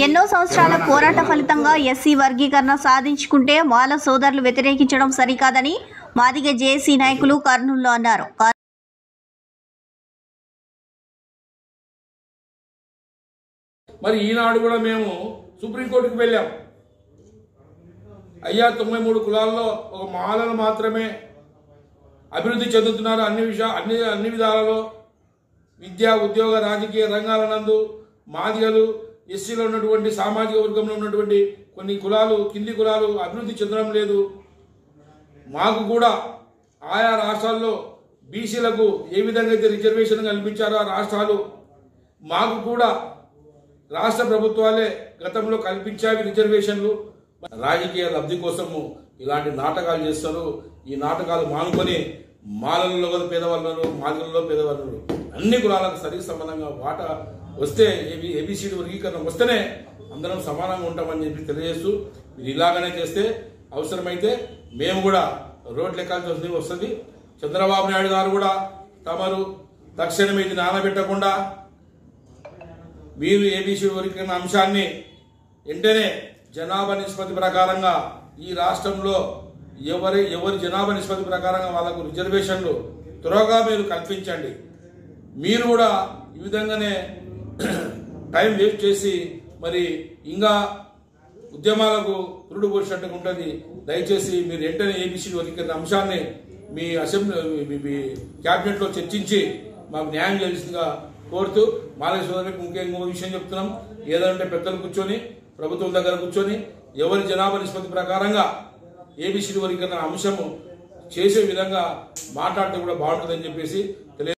ఎన్నో సంవత్సరాల పోరాట ఫలితంగా ఎస్సీ వర్గీకరణ సాధించుకుంటే మాల సోదరులు వ్యతిరేకించడం సరికాదని మాదిగ జేఏసీ నాయకులు కర్నూలులో అన్నారు. మరి ఈనాడు కూడా మేము సుప్రీంకోర్టుకు వెళ్ళాం. అయ్యా 93 కులాల్లో ఒక మాలలు మాత్రమే అభివృద్ధి చెందుతున్నారు. అన్ని విధాలలో విద్యా ఉద్యోగ రాజకీయ రంగాల నందు మాదిగలు ఎస్సీలో ఉన్నటువంటి సామాజిక వర్గంలో ఉన్నటువంటి కొన్ని కులాలు కింది కులాలు అభివృద్ధి చెందడం లేదు. మాకు కూడా ఆయా రాష్ట్రాల్లో బీసీలకు ఏ విధంగా అయితే రిజర్వేషన్ కల్పించారో ఆ రాష్ట్రాలు మాకు కూడా రాష్ట్ర ప్రభుత్వాలే గతంలో కల్పించావి రిజర్వేషన్లు. రాజకీయ లబ్ధి కోసము ఇలాంటి నాటకాలు చేస్తారు. ఈ నాటకాలు మానుకొని మాలలలో పేదవాళ్ళు, మాదిగలలో పేదవాళ్ళు అన్ని కులాలకు సరి సమానంగా వాటా వస్తే ఏబిసిడి వర్గీకరణ వస్తేనే అందరం సమానంగా ఉంటామని చెప్పి తెలియజేస్తూ మీరు ఇలాగనే చేస్తే అవసరమైతే మేము కూడా రోడ్లు ఎక్కాల్సి వస్తుంది. చంద్రబాబు నాయుడు గారు కూడా తమరు తక్షణమే ఇది నానబెట్టకుండా మీరు ఏబిసిడి వర్గీకరణ అంశాన్ని వెంటనే జనాభా నిష్పత్తి ప్రకారంగా ఈ రాష్ట్రంలో ఎవరి జనాభా నిష్పత్తి ప్రకారంగా వాళ్ళకు రిజర్వేషన్లు త్వరగా మీరు కల్పించండి. మీరు కూడా ఈ విధంగానే టైం వేస్ట్ చేసి మరి ఇంకా ఉద్యమాలకు పురుడు పోసినట్టుగా ఉంటుంది. దయచేసి మీరు వెంటనే ఏబిసిడి వర్గీకరణ అంశాన్ని మీ అసెంబ్లీ క్యాబినెట్లో చర్చించి మాకు న్యాయం చేయాల్సిందిగా కోరుతూ మాలయ సోదరులకు ఇంకో విషయం చెప్తున్నాం. ఏదంటే పెద్దలు కూర్చొని ప్రభుత్వం దగ్గర కూర్చొని ఎవరి జనాభా నిష్పత్తి ప్రకారంగా ఏబిసిడి వర్గీకరణ అంశము చేసే విధంగా మాట్లాడితే కూడా బాగుంటుందని చెప్పేసి